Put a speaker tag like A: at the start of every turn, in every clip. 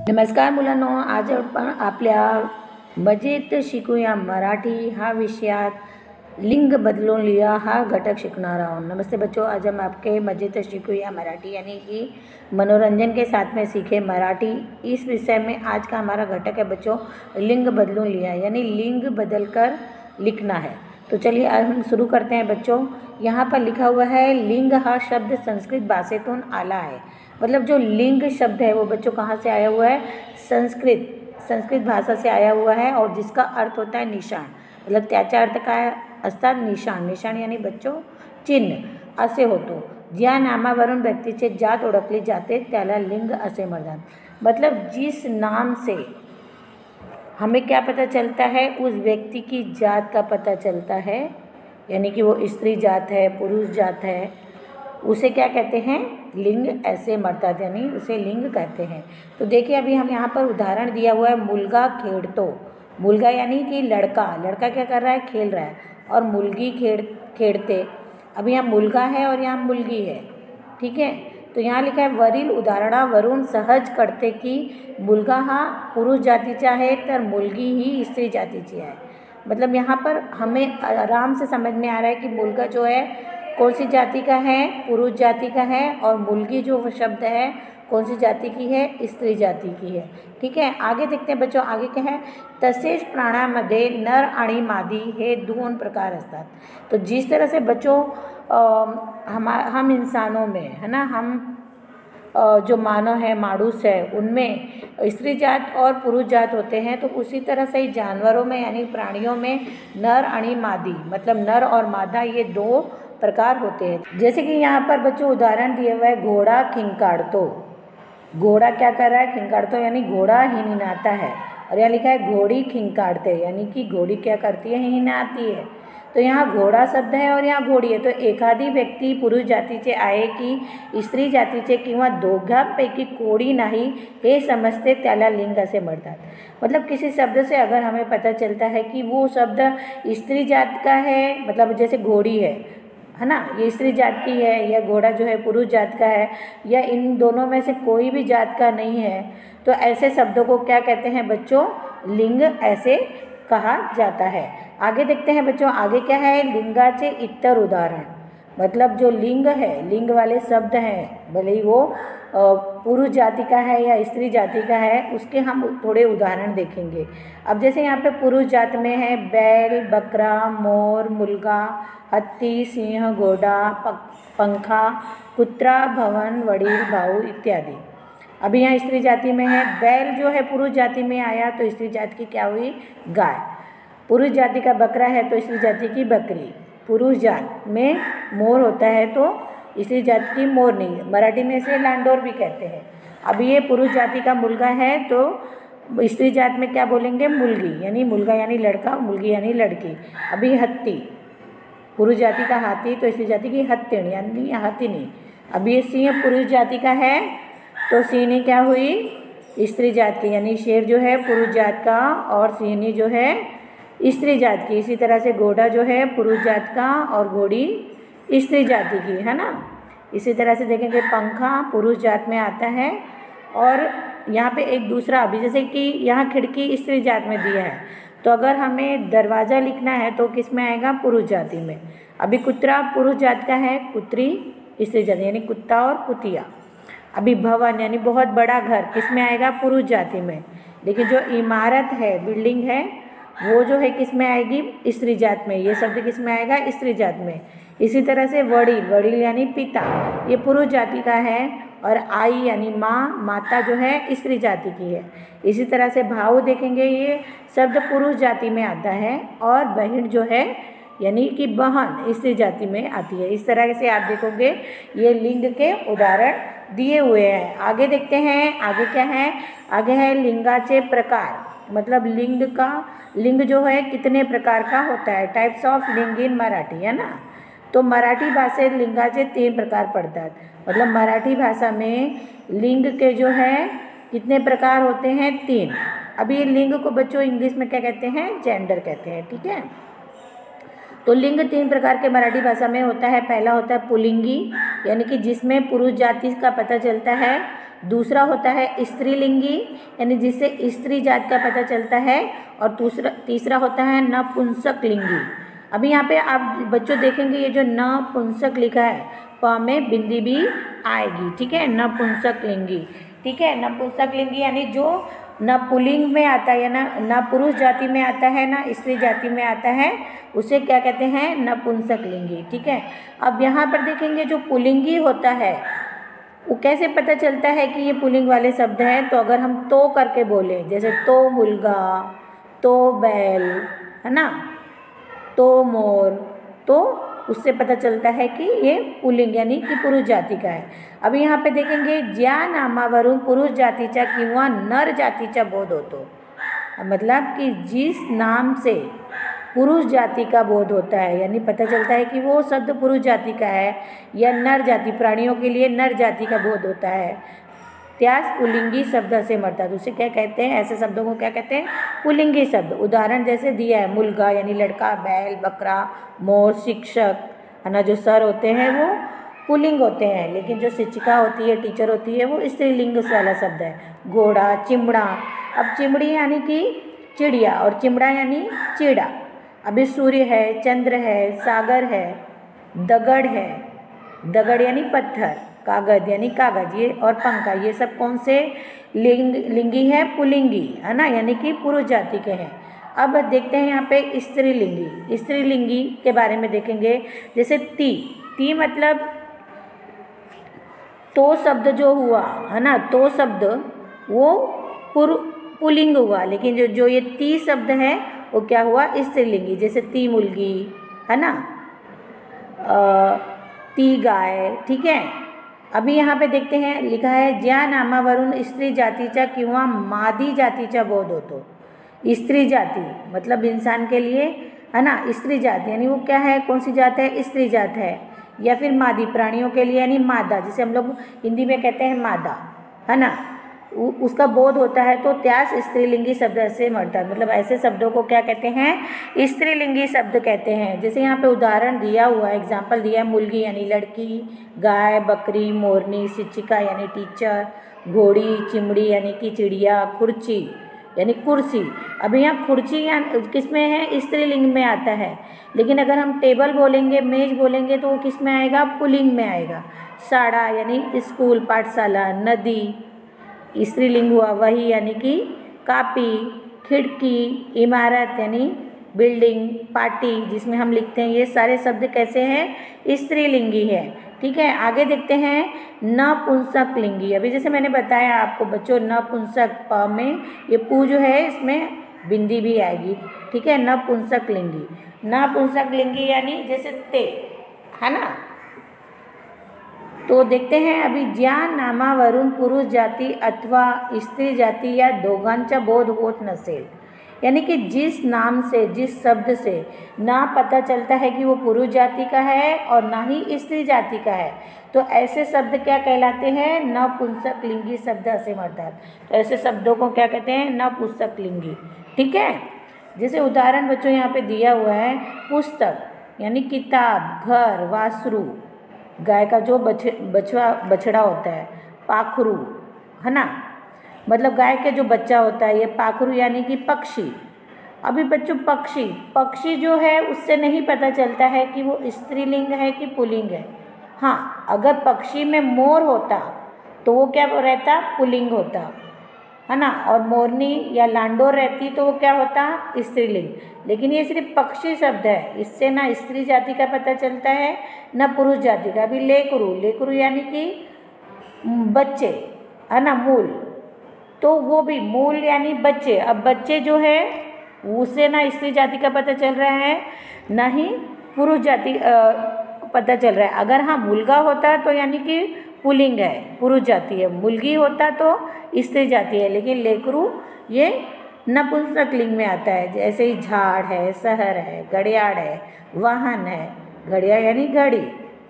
A: नमस्कार मुलांनो, आज आपण आपल्या मजेत शिकूया मराठी हा विषयात लिंग बदलून लिहा हा घटक शिकणार आहोत। नमस्ते बच्चों, आज हम आपके मजेत शिकूया मराठी यानी कि मनोरंजन के साथ में सीखे मराठी। इस विषय में आज का हमारा घटक है बच्चों लिंग बदलून लिहा यानी लिंग बदलकर लिखना है। तो चलिए आज हम शुरू करते हैं बच्चों। यहाँ पर लिखा हुआ है लिंग हा शब्द संस्कृत भाषेतून आला है। मतलब जो लिंग शब्द है वो बच्चों कहाँ से आया हुआ है? संस्कृत भाषा से आया हुआ है और जिसका अर्थ होता है निशाण। मतलब त्याचा अर्थ काय असतात? निशाण। निशाण यानी बच्चों चिन्ह असे होतो। ज्या नामावरून व्यक्तीचे जात ओळखली जाते त्याला लिंग असे म्हणतात। मतलब जिस नाम से हमें क्या पता चलता है? उस व्यक्ति की जात का पता चलता है, यानी कि वो स्त्री जात है, पुरुष जात है, उसे क्या कहते हैं? लिंग ऐसे मरतात, यानी उसे लिंग कहते हैं। तो देखिए अभी हम यहाँ पर उदाहरण दिया हुआ है मुलगा खेळतो। मुलगा यानी कि लड़का, लड़का क्या कर रहा है? खेल रहा है। और मुलगी खेळते। अभी यहाँ मुलगा है और यहाँ मुलगी है, ठीक है। तो यहाँ लिखा है वरील उदाहरणावरून सहज कळते की मुलगा हा पुरुष जातीचा आहे तर मुलगी ही स्त्री जातीची आहे। मतलब यहाँ पर हमें आराम से समझ में आ रहा है कि मुलगा जो है कौन सी जाति का है? पुरुष जाति का है। और मुलगी जो शब्द है कौन सी जाति की है? स्त्री जाति की है, ठीक है। आगे देखते हैं बच्चों, आगे क्या है? तसेच प्राण्यामध्ये नर आणि मादी हे दोन प्रकार असतात। तो जिस तरह से बच्चों हम इंसानों में है ना, हम जो मानव है, माणूस है, उनमें स्त्री जात और पुरुष जात होते हैं। तो उसी तरह से ही जानवरों में यानी प्राणियों में नर आणि मादी, मतलब नर और मादा ये दो प्रकार होते हैं। जैसे कि यहाँ पर बच्चों उदाहरण दिए हुए है घोड़ा खिंकाड़तो। घोड़ा क्या कर रहा है? खिंकाड़तो यानी घोड़ा हिनहिनाता है। और यहाँ लिखा है घोड़ी खिंकाड़ते, यानी कि घोड़ी क्या करती है? हिनहिनाती है। तो यहाँ घोड़ा शब्द है और यहाँ घोड़ी है। तो एखादी व्यक्ती पुरुष जातीचे आहे की स्त्री जातीचे किंवा दोघांपैकी कोणी नाही हे समजते त्याला लिंग असे म्हणतात। मतलब किसी शब्द से अगर हमें पता चलता है कि वो शब्द स्त्री जात का है, मतलब जैसे घोड़ी है ना, ये स्त्री जात की है, या घोड़ा जो है पुरुष जात का है, या इन दोनों में से कोई भी जात का नहीं है, तो ऐसे शब्दों को क्या कहते हैं बच्चों? लिंग ऐसे कहा जाता है। आगे देखते हैं बच्चों, आगे क्या है? लिंगाचे इतर उदाहरण। मतलब जो लिंग है, लिंग वाले शब्द हैं, भले ही वो पुरुष जाति का है या स्त्री जाति का है, उसके हम थोड़े उदाहरण देखेंगे। अब जैसे यहाँ पे पुरुष जात में है बैल, बकरा, मोर, मुलगा, हत्ती, सिंह, घोड़ा, पंखा, कुत्रा, भवन, वडील, भाऊ इत्यादि। अभी यहाँ स्त्री जाति में है बैल, जो है पुरुष जाति में आया तो स्त्री जाति की क्या हुई? गाय। पुरुष जाति का बकरा है तो स्त्री जाति की बकरी। पुरुष जात में मोर होता है तो स्त्री जाति की मोरनी। मराठी में इसे लांडोर भी कहते हैं। अभी ये पुरुष जाति का मुलगा है तो स्त्री जात में क्या बोलेंगे? मुलगी, यानी मुलगा यानी लड़का, मुलगी यानी लड़की। अभी हत्ती, पुरुष जाति का हाथी तो स्त्री जाति की हत्तीण यानी हथिनी। अभी ये सिंह पुरुष जाति का है तो सिंहनी क्या हुई? स्त्री जात की, यानी शेर जो है पुरुष जात का और सिंहनी जो है स्त्री जात की। इसी तरह से घोड़ा जो है पुरुष जात का और घोड़ी स्त्री जाति की, है ना। इसी तरह से देखेंगे पंखा पुरुष जात में आता है। और यहाँ पे एक दूसरा अभी जैसे कि यहाँ खिड़की स्त्री जात में दिया है, तो अगर हमें दरवाज़ा लिखना है तो किस में आएगा? पुरुष जाति में। अभी कुत्रा पुरुष जात का है, कुत्री स्त्री जाति यानी कुत्ता और कुतिया। अभी भवन यानी बहुत बड़ा घर किस में आएगा? पुरुष जाति में। लेकिन जो इमारत है, बिल्डिंग है, वो जो है किस में आएगी? स्त्री जात में। ये शब्द किस में आएगा? स्त्री जात में। इसी तरह से वडील, वडील यानी पिता, ये पुरुष जाति का है। और आई यानी माँ, माता जो है स्त्री जाति की है। इसी तरह से भाऊ देखेंगे, ये शब्द पुरुष जाति में आता है। और बहन जो है यानी कि बहन स्त्री जाति में आती है। इस तरह से आप देखोगे ये लिंग के उदाहरण दिए हुए हैं। आगे देखते हैं, आगे क्या है? आगे है लिंगाचे प्रकार। मतलब लिंग जो है कितने प्रकार का होता है? टाइप्स ऑफ लिंग इन मराठी, है ना। तो मराठी भाषेत लिंगाचे 3 प्रकार पडतात। मतलब मराठी भाषा में लिंग के जो है कितने प्रकार होते हैं? 3। अभी लिंग को बच्चों इंग्लिश में क्या कहते हैं? जेंडर कहते हैं, ठीक है। तो लिंग 3 प्रकार के मराठी भाषा में होता है। पहला होता है पुल्लिंगी, यानी कि जिसमें पुरुष जाति का पता चलता है। दूसरा होता है स्त्रीलिंगी, यानी जिससे स्त्री जाति का पता चलता है, और तीसरा होता है नपुंसकलिंगी। अभी यहाँ पे आप बच्चों देखेंगे ये जो नपुंसक लिखा है, प में बिंदी भी आएगी, ठीक है, नपुंसकलिंगी, ठीक है। नपुंसकलिंगी यानी जो न पुल्लिंग में आता है या ना पुरुष जाति में आता है ना स्त्री जाति में आता है, उसे क्या कहते हैं, नपुंसकलिंगी, ठीक है। अब यहाँ पर देखेंगे जो पुल्लिंगी होता है वो कैसे पता चलता है कि ये पुल्लिंग वाले शब्द हैं, तो अगर हम तो करके बोले, जैसे तो मुलगा, तो बैल, है ना, तो मोर, तो उससे पता चलता है कि ये पुल्लिंग यानी कि पुरुष जाति का है। अभी यहाँ पे देखेंगे ज्या नामावरून पुरुष जातीचा किंवा नर जातीचा बोध होतो, मतलब कि जिस नाम से पुरुष जाति का बोध होता है, यानी पता चलता है कि वो शब्द पुरुष जाति का है या नर जाति, प्राणियों के लिए नर जाति का बोध होता है, त्यास पुल्लिंगी शब्द से मरता, तो उसे क्या कहते हैं, ऐसे शब्दों को क्या कहते हैं, पुल्लिंगी शब्द। उदाहरण जैसे दिया है, मुलगा यानी लड़का, बैल, बकरा, मोर, शिक्षक, है ना, जो सर होते हैं वो पुल्लिंग होते हैं, लेकिन जो शिक्षिका होती है, टीचर होती है, वो स्त्रीलिंग वाला शब्द है। घोड़ा, चिमड़ा, अब चिमड़ी यानी कि चिड़िया और चिमड़ा यानी चीड़ा। अभी सूर्य है, चंद्र है, सागर है, दगड़ है, दगड़ यानी पत्थर, कागज यानी कागज, ये और पंखा, ये सब कौन से लिंगी है, पुल्लिंगी, है ना, यानी कि पुरुष जाति के हैं। अब देखते हैं यहाँ पे स्त्रीलिंगी। स्त्रीलिंगी के बारे में देखेंगे, जैसे ती मतलब तो शब्द जो हुआ, है ना, तो शब्द वो पुल्लिंग हुआ, लेकिन जो ये ती शब्द है वो क्या हुआ, स्त्रीलिंगी। जैसे ती मुलगी, है ना, ती गाय, ठीक है। अभी यहाँ पे देखते हैं, लिखा है ज्या नामावरून स्त्री जातीचा किंवा मादी जातीचा बोध होतो। स्त्री जाति मतलब इंसान के लिए, है ना, स्त्री जाति यानी वो क्या है, कौन सी जात है, स्त्री जात है। या फिर मादी प्राणियों के लिए यानी मादा, जिसे हम लोग हिंदी में कहते हैं मादा, है ना, उसका बोध होता है, तो त्यास स्त्रीलिंगी शब्द से मरता है, मतलब ऐसे शब्दों को क्या कहते हैं, स्त्रीलिंगी शब्द कहते हैं। जैसे यहाँ पे उदाहरण दिया हुआ है, एग्जाम्पल दिया है, मुलगी यानी लड़की, गाय, बकरी, मोरनी, शिक्षिका यानी टीचर, घोड़ी, चिमड़ी यानी कि चिड़िया, खुर्ची यानी कुर्सी। अभी यहाँ खुर्ची किस में है, स्त्रीलिंग में आता है, लेकिन अगर हम टेबल बोलेंगे, मेज बोलेंगे, तो वो किस में आएगा, पुल्लिंग में आएगा। शाड़ा यानी स्कूल, पाठशाला, नदी स्त्रीलिंग हुआ, वही यानी कि कापी, खिड़की, इमारत यानी बिल्डिंग, पार्टी जिसमें हम लिखते हैं, ये सारे शब्द कैसे हैं, स्त्रीलिंगी है, ठीक है। आगे देखते हैं नपुंसकलिंगी। अभी जैसे मैंने बताया आपको बच्चों, नपुंसक प में ये पू जो है इसमें बिंदी भी आएगी, ठीक है। नपुंसकलिंगी, नपुंसकलिंगी यानी जैसे ते, है ना। तो देखते हैं अभी ज्या नामावरून पुरुष जाति अथवा स्त्री जाति या दोघांचा बोध होत नसेल, यानी कि जिस नाम से, जिस शब्द से ना पता चलता है कि वो पुरुष जाति का है और ना ही स्त्री जाति का है, तो ऐसे शब्द क्या कहलाते हैं, नपुंसकलिंगी शब्द से मरता है। तो ऐसे शब्दों को क्या कहते हैं, नपुंसकलिंगी, ठीक है। जैसे उदाहरण बच्चों यहाँ पे दिया हुआ है, पुस्तक यानी किताब, घर, वासरू, गाय का जो बछड़ा होता है, पाखरू, है ना, मतलब गाय के जो बच्चा होता है, ये पाखरू यानी कि पक्षी। अभी बच्चों पक्षी जो है उससे नहीं पता चलता है कि वो स्त्रीलिंग है कि पुल्लिंग है। हाँ, अगर पक्षी में मोर होता तो वो क्या रहता, पुल्लिंग होता, है ना, और मोरनी या लांडोर रहती तो वो क्या होता, स्त्रीलिंग। लेकिन ये सिर्फ पक्षी शब्द है, इससे ना स्त्री जाति का पता चलता है ना पुरुष जाति का। अभी लेकरू यानी कि बच्चे, है ना, मूल, तो वो भी मूल यानी बच्चे। अब बच्चे जो है उससे ना स्त्री जाति का पता चल रहा है, ना ही पुरुष जाति पता चल रहा है। अगर हाँ मुलगा होता तो यानी कि पुल्लिंग है, पुरुष जाति है, मुलगी होता तो स्त्री जाति है, लेकिन लेकरू ये नपुंसकलिंग में आता है। जैसे ही झाड़ है, शहर है, घड़ियाल है, वाहन है, घड़ियाल यानी घड़ी,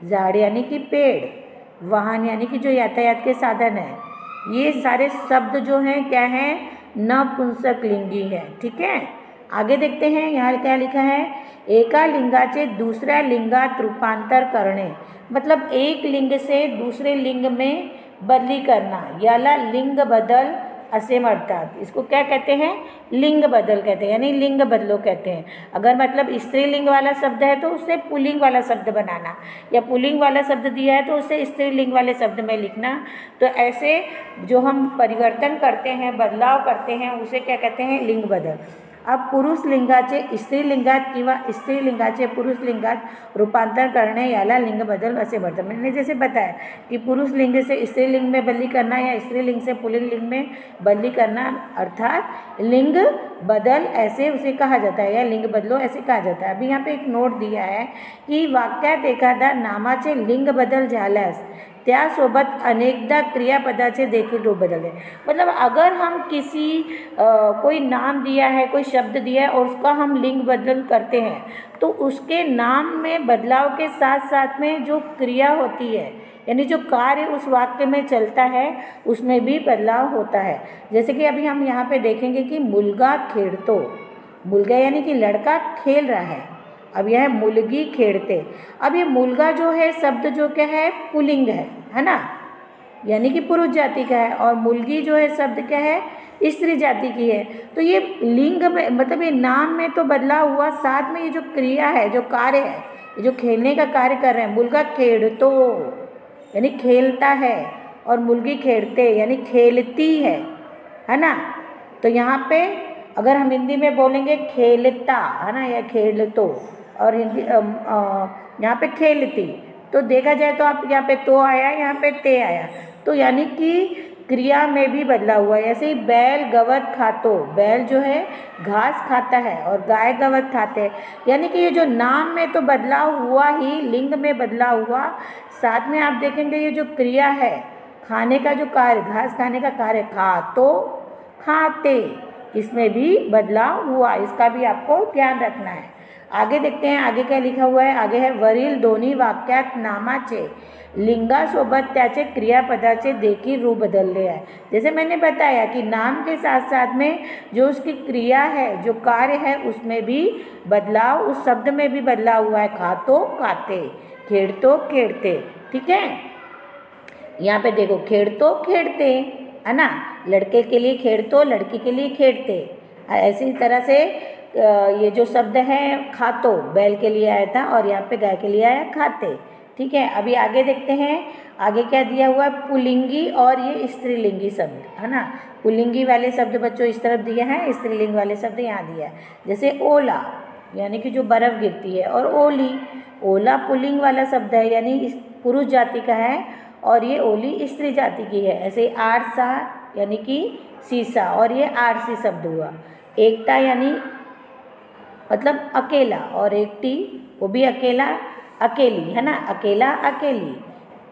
A: झाड़ यानी कि पेड़, वाहन यानी कि जो यातायात के साधन है, ये सारे शब्द जो हैं क्या हैं, नपुंसकलिंगी है, ठीक है। आगे देखते हैं, यहाँ क्या लिखा है, एका लिंगाचे दूसऱ्या लिंगात रूपांतर करणे, मतलब एक लिंग से दूसरे लिंग में बदली करना याला लिंग बदल असे म्हणतात। इसको क्या कहते हैं? लिंग बदल कहते हैं, यानी लिंग बदलो कहते हैं। अगर मतलब स्त्रीलिंग वाला शब्द है तो उससे पुल्लिंग वाला शब्द बनाना, या पुल्लिंग वाला शब्द दिया है तो उससे स्त्रीलिंग वाले शब्द में लिखना। तो ऐसे जो हम परिवर्तन करते हैं, बदलाव करते हैं, उसे क्या कहते हैं? लिंग बदल। अब पुरुष लिंगाचे स्त्रीलिंगात किंवा स्त्रीलिंगाचे पुरुष लिंगात रूपांतर करणे याला लिंग बदल असे म्हणतात। मैंने जैसे बताया कि पुरुष लिंग से स्त्रीलिंग में बदली करना या स्त्रीलिंग से पुल्लिंग लिंग में बदली करना अर्थात लिंग बदल ऐसे उसे कहा जाता है, या लिंग बदलो ऐसे कहा जाता है। अभी यहाँ पे एक नोट दिया है कि वाक्यात एखादा नामाचे लिंग बदल झाल्यास त्यासोबत अनेकदा क्रियापदाचे देखील रूप बदलते। मतलब अगर हम किसी कोई नाम दिया है, कोई शब्द दिया है और उसका हम लिंग बदल करते हैं तो उसके नाम में बदलाव के साथ साथ में जो क्रिया होती है, यानी जो कार्य उस वाक्य में चलता है, उसमें भी बदलाव होता है। जैसे कि अभी हम यहाँ पे देखेंगे कि मुलगा खेड़तो, मुलगा यानी कि लड़का खेल रहा है। अब यह मुलगी खेड़ते, अब ये मुलगा जो है शब्द जो क्या है? पुल्लिंग है ना, यानी कि पुरुष जाति का है, और मुलगी जो है शब्द क्या है? स्त्री जाति की है। तो ये लिंग में मतलब ये नाम में तो बदलाव हुआ, साथ में ये जो क्रिया है, जो कार्य है, ये जो खेलने का कार्य कर रहे हैं, मुलगा खेड़तो यानी खेलता है, और मुलगी खेड़ते यानी खेलती है ना। तो यहाँ पे अगर हम हिंदी में बोलेंगे खेलता, है ना, या खेलतो, और हिंदी यहाँ पे खेलती, तो देखा जाए तो आप यहाँ पे तो आया, यहाँ पे ते आया, तो यानी कि क्रिया में भी बदलाव हुआ। ऐसे ही बैल गवत खातो, बैल जो है घास खाता है और गाय गवत खाते हैं, यानी कि ये जो नाम में तो बदलाव हुआ ही, लिंग में बदलाव हुआ, साथ में आप देखेंगे ये जो क्रिया है, खाने का जो कार्य, घास खाने का कार्य, खातो खाते, इसमें भी बदलाव हुआ। इसका भी आपको ध्यान रखना है। आगे देखते हैं, आगे क्या लिखा हुआ है। आगे है वरील दोन्ही वाक्यात नामाचे लिंगासोबत त्याचे क्रियापदाचे देखील रूप बदलले आहे। जैसे मैंने बताया कि नाम के साथ साथ में जो उसकी क्रिया है, जो कार्य है, उसमें भी बदलाव, उस शब्द में भी बदलाव हुआ है। खातो खाते, खेड़तो खेड़ते, ठीक है। यहाँ पे देखो, खेड़तो खेड़ते, है ना, लड़के के लिए खेड़तो, लड़की के लिए खेड़ते। ऐसी तरह से ये जो शब्द है खातो बैल के लिए आया था, और यहाँ पे गाय के लिए आया खाते, ठीक है। अभी आगे देखते हैं, आगे क्या दिया हुआ है? पुल्लिंगी और ये स्त्रीलिंगी शब्द, है ना। पुल्लिंगी वाले शब्द बच्चों इस तरफ दिया है, स्त्रीलिंग वाले शब्द यहाँ दिया है। जैसे ओला यानी कि जो बर्फ़ गिरती है, और ओली, ओला पुल्लिंग वाला शब्द है, यानी पुरुष जाति का है, और ये ओली स्त्री जाति की है। ऐसे आरसा यानी कि शीशा, और ये आरसी शब्द हुआ। एकता यानी मतलब अकेला, और एकटी वो भी अकेला अकेली, है ना, अकेला अकेली।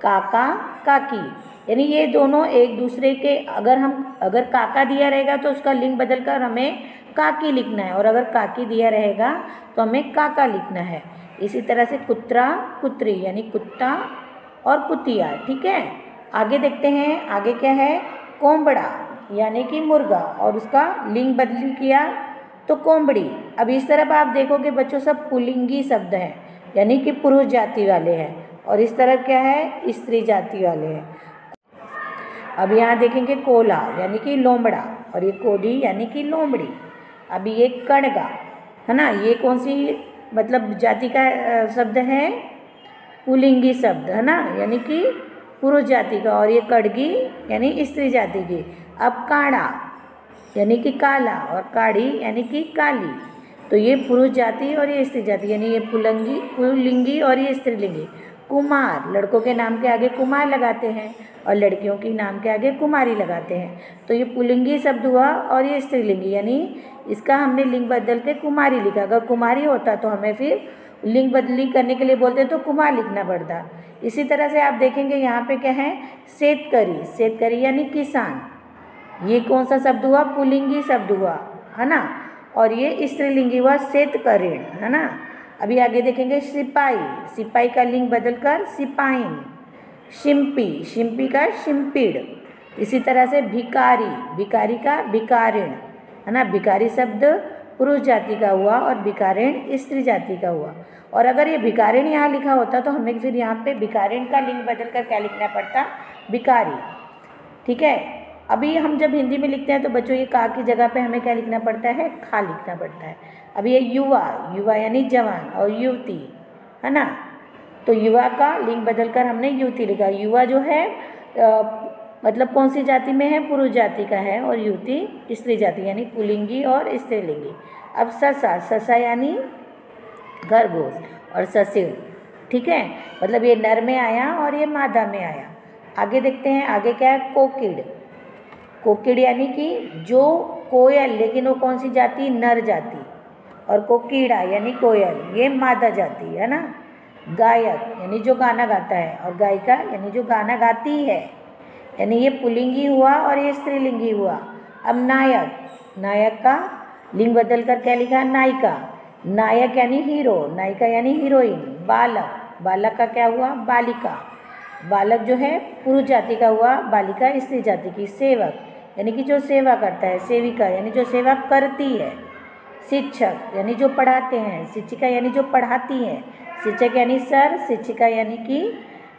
A: काका काकी, यानी ये दोनों एक दूसरे के, अगर काका दिया रहेगा तो उसका लिंग बदलकर हमें काकी लिखना है, और अगर काकी दिया रहेगा तो हमें काका लिखना है। इसी तरह से कुत्रा कुत्री यानी कुत्ता और कुतिया, ठीक है। आगे देखते हैं, आगे क्या है? कोंबड़ा यानी कि मुर्गा, और उसका लिंग बदली किया तो कोंबड़ी। अब इस तरफ आप देखोगे बच्चों सब पुल्लिंगी शब्द हैं, यानी कि पुरुष जाति वाले हैं, और इस तरफ क्या है? स्त्री जाति वाले हैं। अब यहाँ देखेंगे कोला यानी कि लोमड़ा, और ये कोडी यानी कि लोमड़ी। अभी ये कड़गा, है ना, ये कौन सी मतलब जाति का शब्द है? पुल्लिंगी शब्द, है ना, यानी कि पुरुष जाति का, और ये कड़गी यानी स्त्री जाति की। अब काड़ा यानी कि काला, और काड़ी यानी कि काली, तो ये पुरुष जाति और ये स्त्री जाति, यानी ये पुल्लिंगी और ये स्त्रीलिंगी। कुमार, लड़कों के नाम के आगे कुमार लगाते हैं, और लड़कियों के नाम के आगे कुमारी लगाते हैं, तो ये पुल्लिंगी शब्द हुआ, और ये स्त्रीलिंगी, यानी इसका हमने लिंग बदल के कुमारी लिखा। अगर कुमारी होता तो हमें फिर लिंग बदली करने के लिए बोलते तो कुमार लिखना पड़ता। इसी तरह से आप देखेंगे यहाँ पे क्या है? शेतकरी, शेतकरी यानी किसान, ये कौन सा शब्द हुआ? पुल्लिंगी शब्द हुआ, है ना, और ये स्त्रीलिंगी हुआ शेतकरीण, है ना। अभी आगे देखेंगे सिपाही, सिपाही का लिंग बदलकर सिपाहीन। शिंपी, शिंपी का शिंपीड़। इसी तरह से भिकारी, भिकारी का भिकारिण, है ना, भिकारी शब्द पुरुष जाति का हुआ और भिकारिण स्त्री जाति का हुआ। और अगर ये भिकारिण यहाँ लिखा होता तो हमें फिर यहाँ पे भिकारिण का लिंग बदलकर क्या लिखना पड़ता? भिकारी। ठीक है। अभी हम जब हिंदी में लिखते हैं तो बच्चों ये का की जगह पे हमें क्या लिखना पड़ता है, खा लिखना पड़ता है। अब ये युवा, युवा यानी जवान, और युवती, है ना। तो युवा का लिंग बदलकर हमने युवती लिखा। युवा जो है मतलब कौन सी जाति में है, पुरुष जाति का है, और युवती स्त्री जाति यानी पुल्लिंगी और स्त्रीलिंगी। अब ससा, ससा यानी खरगोश, और ससिड़, ठीक है, मतलब ये नर में आया और ये मादा में आया। आगे देखते हैं, आगे क्या है, कोकिड़। कोकिड़ यानी कि जो कोयल, लेकिन वो कौन सी जाति, नर जाति, और कोकिड़ा यानी कोयल, ये मादा जाति है ना। गायक यानी जो गाना गाता है, और गायिका यानी जो गाना गाती है, यानी ये पुल्लिंगी हुआ और ये स्त्रीलिंगी हुआ। अब नायक, नायक का लिंग बदल कर क्या लिखा, नायिका। नायक यानी हीरो, नायिका यानी हीरोइन। बालक, बालक का क्या हुआ, बालिका। बालक जो है पुरुष जाति का हुआ, बालिका स्त्री जाति की। सेवक यानी कि जो सेवा करता है, सेविका यानी जो सेवा करती है। शिक्षक यानी जो पढ़ाते हैं, शिक्षिका यानी जो पढ़ाती हैं, शिक्षक यानी सर, शिक्षिका यानी कि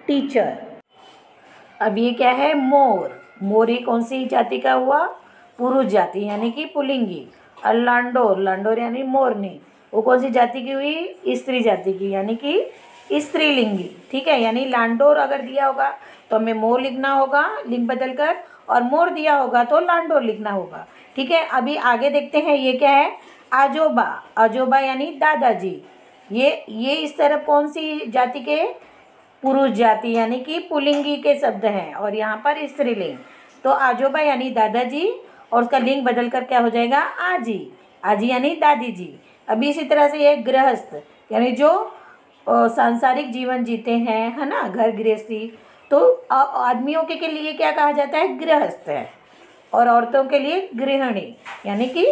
A: टीचर। अब ये क्या है, मोर। मोर ये कौन सी जाति का हुआ, पुरुष जाति यानी कि पुल्लिंगी। और लांडोर, लांडोर यानी मोरनी, वो कौन सी जाति की हुई, स्त्री जाति की यानी कि स्त्रीलिंगी। ठीक है, यानी लांडोर अगर दिया होगा तो हमें मोर लिखना होगा लिंग बदल कर, और मोर दिया होगा तो लांडोर लिखना होगा। ठीक है, अभी आगे देखते हैं, ये क्या है, आजोबा। आजोबा यानी दादाजी। ये इस तरफ कौन सी जाति के, पुरुष जाति यानी कि पुल्लिंगी के शब्द हैं, और यहाँ पर स्त्रीलिंग। तो आजोबा यानी दादाजी, और उसका लिंग बदल कर क्या हो जाएगा, आजी। आजी यानी दादी जी। अभी इसी तरह से ये गृहस्थ यानी जो सांसारिक जीवन जीते हैं, है ना, घर गृहस्थी। तो आदमियों के लिए क्या कहा जाता है, गृहस्थ है, और औरतों के लिए गृहिणी यानी कि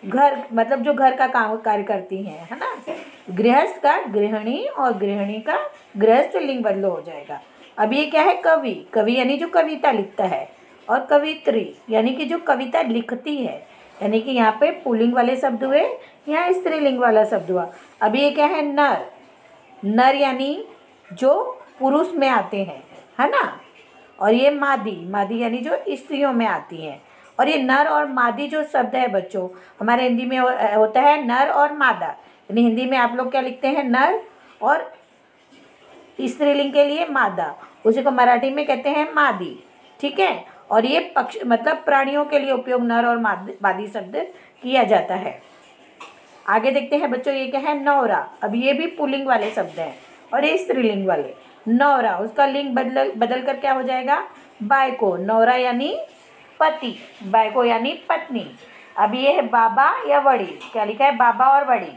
A: घर, मतलब जो घर का काम कार्य करती हैं, है ना। गृहस्थ का गृहिणी, और गृहिणी का गृहस्थ लिंग बदलो हो जाएगा। अब ये क्या है, कवि। कवि यानी जो कविता लिखता है, और कवित्री यानी कि जो कविता लिखती है, यानी कि यहाँ पे पुल्लिंग वाले शब्द हुए, यहाँ स्त्रीलिंग वाला शब्द हुआ। अब ये क्या है, नर। नर यानी जो पुरुष में आते हैं, है ना। और ये मादी, मादी यानी जो स्त्रियों में आती हैं। और ये नर और मादी जो शब्द है बच्चों, हमारे हिंदी में होता है नर और मादा, यानी हिंदी में आप लोग क्या लिखते हैं, नर, और स्त्रीलिंग के लिए मादा, उसी को मराठी में कहते हैं मादी। ठीक है, और ये पक्ष मतलब प्राणियों के लिए उपयोग नर और मादी शब्द किया जाता है। आगे देखते हैं बच्चों, ये क्या है, नौरा। अब ये भी पुल्लिंग वाले शब्द हैं, और ये स्त्रीलिंग वाले। नौरा, उसका लिंग बदल कर क्या हो जाएगा, बायको। नौरा यानी पति, बायको यानी पत्नी। अब ये है बाबा या वडील, क्या लिखा है, बाबा और वडील।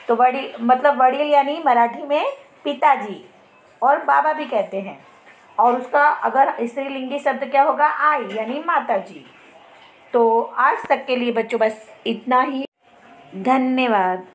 A: तो वडील मतलब वडील यानी मराठी में पिताजी, और बाबा भी कहते हैं। और उसका अगर स्त्रीलिंगी शब्द क्या होगा, आई यानी माताजी। तो आज तक के लिए बच्चों बस इतना ही। धन्यवाद।